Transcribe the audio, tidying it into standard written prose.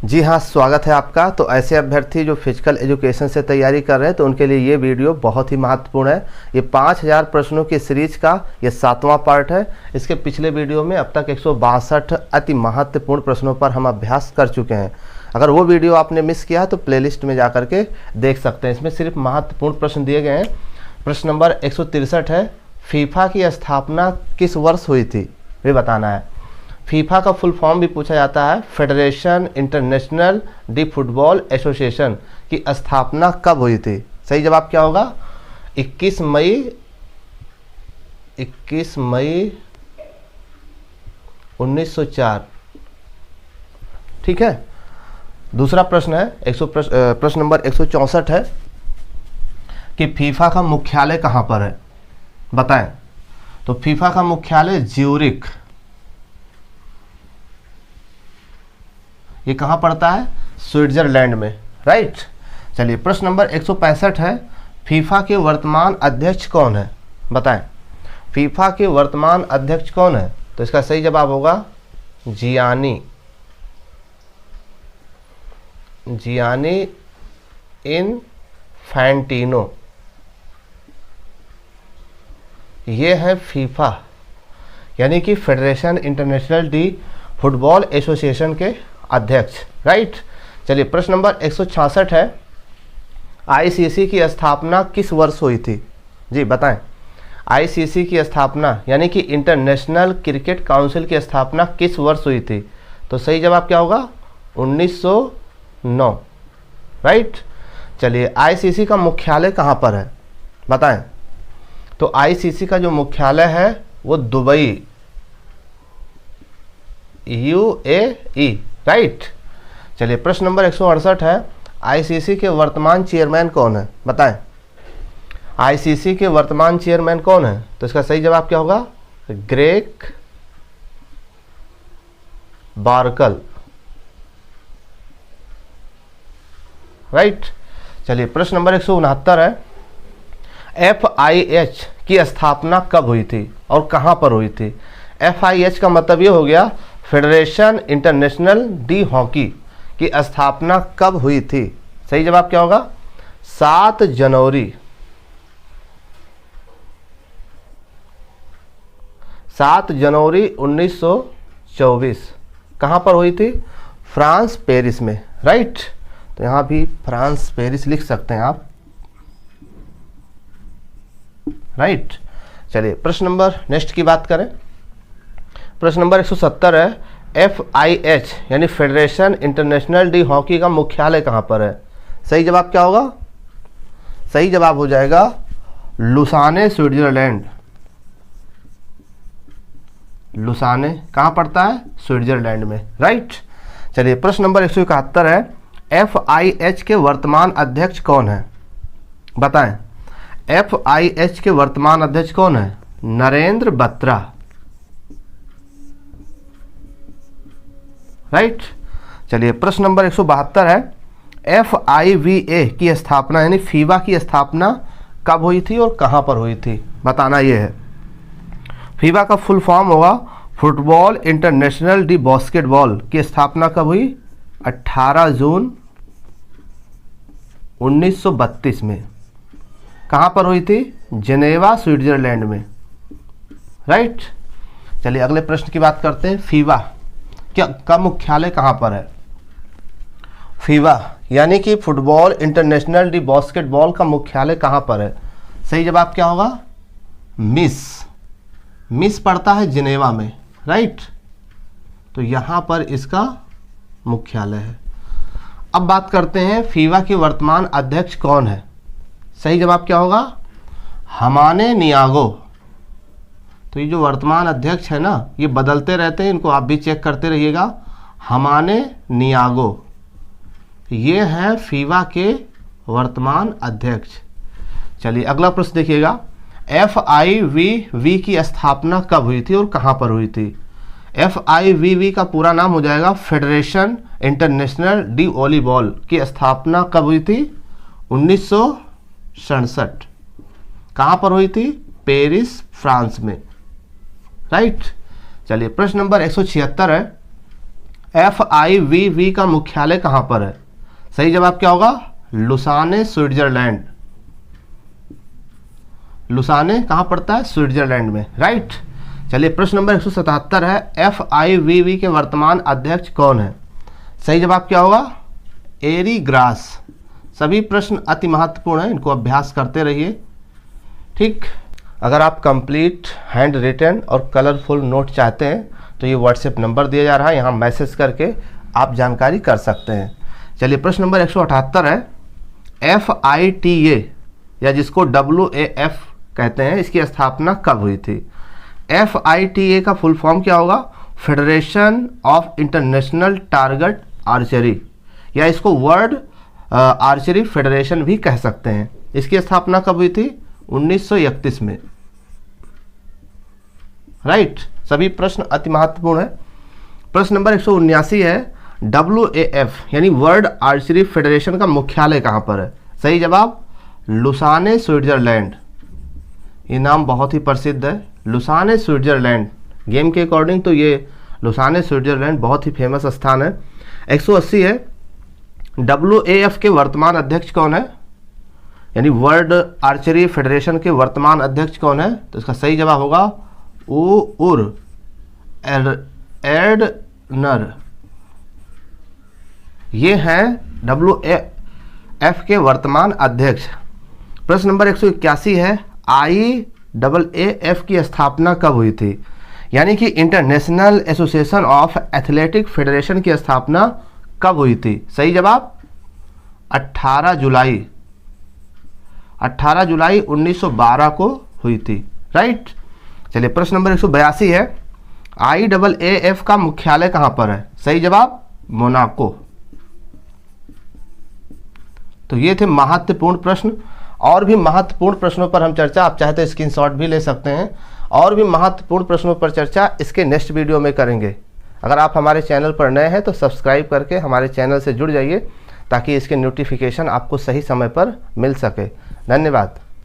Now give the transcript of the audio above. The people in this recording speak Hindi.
जी हाँ, स्वागत है आपका। तो ऐसे अभ्यर्थी जो फिजिकल एजुकेशन से तैयारी कर रहे हैं तो उनके लिए ये वीडियो बहुत ही महत्वपूर्ण है। ये 5000 प्रश्नों की सीरीज का ये 7वां पार्ट है। इसके पिछले वीडियो में अब तक 162 अति महत्वपूर्ण प्रश्नों पर हम अभ्यास कर चुके हैं। अगर वो वीडियो आपने मिस किया है तो प्लेलिस्ट में जा करके देख सकते हैं। इसमें सिर्फ महत्वपूर्ण प्रश्न दिए गए हैं। प्रश्न नंबर 163 है, फीफा की स्थापना किस वर्ष हुई थी, ये बताना है। फीफा का फुल फॉर्म भी पूछा जाता है, federation international D football association की स्थापना कब हुई थी। सही जवाब क्या होगा? 21 मई 1904। ठीक है। दूसरा प्रश्न है प्रश्न नंबर 164 है कि फीफा का मुख्यालय कहां पर है, बताएं। तो फीफा का मुख्यालय ज्यूरिख, ये कहाँ पड़ता है? स्विट्जरलैंड में, राइट। चलिए प्रश्न नंबर 165 है, फीफा के वर्तमान अध्यक्ष कौन है, बताएं। फीफा के वर्तमान अध्यक्ष कौन है? तो इसका सही जवाब होगा जियानी इनफैंटिनो। ये है फीफा यानी कि federation international D football association के अध्यक्ष, राइट। चलिए प्रश्न नंबर 166 है, आईसीसी की स्थापना किस वर्ष हुई थी, जी बताएं। आईसीसी की स्थापना यानी कि इंटरनेशनल क्रिकेट काउंसिल की स्थापना किस वर्ष हुई थी? तो सही जवाब क्या होगा? 1909, राइट। चलिए आईसीसी का मुख्यालय कहाँ पर है, बताएं। तो आईसीसी का जो मुख्यालय है वो दुबई, UAE, राइट। चलिए प्रश्न नंबर 168 है, आईसीसी के वर्तमान चेयरमैन कौन है, बताएं। आईसीसी के वर्तमान चेयरमैन कौन है? तो इसका सही जवाब क्या होगा? Greg Barclay, right. चलिए प्रश्न नंबर 169 है, FIH की स्थापना कब हुई थी और कहां पर हुई थी? FIH का मतलब ये हो गया फेडरेशन इंटरनेशनल डी हॉकी की स्थापना कब हुई थी? सही जवाब क्या होगा? 7 जनवरी 1924। कहां पर हुई थी? फ्रांस, पेरिस में, राइट। तो यहां भी फ्रांस पेरिस लिख सकते हैं आप, राइट। चलिए प्रश्न नंबर नेक्स्ट की बात करें। प्रश्न नंबर 170 है, FIH यानी फेडरेशन इंटरनेशनल डी हॉकी का मुख्यालय कहां पर है? सही जवाब क्या होगा? सही जवाब हो जाएगा लुसाने, स्विट्जरलैंड। लुसाने कहां पड़ता है? स्विट्जरलैंड में, राइट। चलिए प्रश्न नंबर 171 है, FIH के वर्तमान अध्यक्ष कौन है, बताएं। FIH के वर्तमान अध्यक्ष कौन है? नरेंद्र बत्रा, राइट। चलिए प्रश्न नंबर 172 है, FIVA की स्थापना यानी फीबा की स्थापना कब हुई थी और कहां पर हुई थी, बताना ये है। फीबा का फुल फॉर्म होगा फुटबॉल इंटरनेशनल डी बास्केटबॉल की स्थापना कब हुई? 18 जून 1932 में। कहां पर हुई थी? जेनेवा, स्विट्जरलैंड में, राइट। चलिए अगले प्रश्न की बात करते हैं। फीबा क्या का मुख्यालय कहां पर है? फीबा यानी कि फुटबॉल इंटरनेशनल डी बास्केटबॉल का मुख्यालय कहां पर है? सही जवाब क्या होगा? मिस पड़ता है जिनेवा में, राइट। तो यहां पर इसका मुख्यालय है। अब बात करते हैं फीबा के वर्तमान अध्यक्ष कौन है? सही जवाब क्या होगा? हमाने नियागो। तो ये जो वर्तमान अध्यक्ष है ना, ये बदलते रहते हैं, इनको आप भी चेक करते रहिएगा। हमाने नियागो ये है फीबा के वर्तमान अध्यक्ष। चलिए अगला प्रश्न देखिएगा, FIVB की स्थापना कब हुई थी और कहां पर हुई थी? FIVB का पूरा नाम हो जाएगा फेडरेशन इंटरनेशनल डी वॉलीबॉल की स्थापना कब हुई थी? 1967। कहां पर हुई थी? पेरिस, फ्रांस में, राइट। चलिए प्रश्न नंबर 176 है, FIVB का मुख्यालय कहाँ पर है? सही जवाब क्या होगा? Lausanne, Switzerland. लुसाने कहाँ पड़ता है? स्विट्जरलैंड में, राइट। चलिए प्रश्न नंबर 177 है, FIVB के वर्तमान अध्यक्ष कौन है? सही जवाब क्या होगा? एरी ग्रास। सभी प्रश्न अति महत्वपूर्ण हैं, इनको अभ्यास करते रहिए, ठीक। अगर आप कंप्लीट हैंड रिटन और कलरफुल नोट चाहते हैं तो ये व्हाट्सएप नंबर दिया जा रहा है, यहाँ मैसेज करके आप जानकारी कर सकते हैं। चलिए प्रश्न नंबर 178 है, FITA या जिसको WAF कहते हैं, इसकी स्थापना कब हुई थी? FITA का फुल फॉर्म क्या होगा? Federation of international target archery, या इसको वर्ल्ड आर्चरी फेडरेशन भी कह सकते हैं। इसकी स्थापना कब हुई थी? 1931 में, राइट। सभी प्रश्न अति महत्वपूर्ण है। प्रश्न नंबर 179 है, WAF यानी वर्ल्ड आर्चरी फेडरेशन का मुख्यालय कहाँ पर है? सही जवाब लुसाने, स्विट्जरलैंड। ये नाम बहुत ही प्रसिद्ध है, लुसाने स्विट्जरलैंड। गेम के अकॉर्डिंग तो ये लुसाने स्विट्जरलैंड बहुत ही फेमस स्थान है। 180 है, WAF के वर्तमान अध्यक्ष कौन है? यानी वर्ल्ड आर्चरी फेडरेशन के वर्तमान अध्यक्ष कौन है? तो इसका सही जवाब होगा उर एर्डनर। ये हैं WAF के वर्तमान अध्यक्ष। प्रश्न नंबर 181 है, IAAF की स्थापना कब हुई थी? यानी कि international association of athletic federation की स्थापना कब हुई थी? सही जवाब 18 जुलाई 1912 को हुई थी, राइट। चलिए प्रश्न नंबर 182 है, IAAF का मुख्यालय कहाँ पर है? सही जवाब मोनाको। तो ये थे महत्वपूर्ण प्रश्न। और भी महत्वपूर्ण प्रश्नों पर हम चर्चा, आप चाहे तो स्क्रीनशॉट भी ले सकते हैं, और भी महत्वपूर्ण प्रश्नों पर चर्चा इसके नेक्स्ट वीडियो में करेंगे। अगर आप हमारे चैनल पर नए हैं तो सब्सक्राइब करके हमारे चैनल से जुड़ जाइए ताकि इसके नोटिफिकेशन आपको सही समय पर मिल सके। धन्यवाद।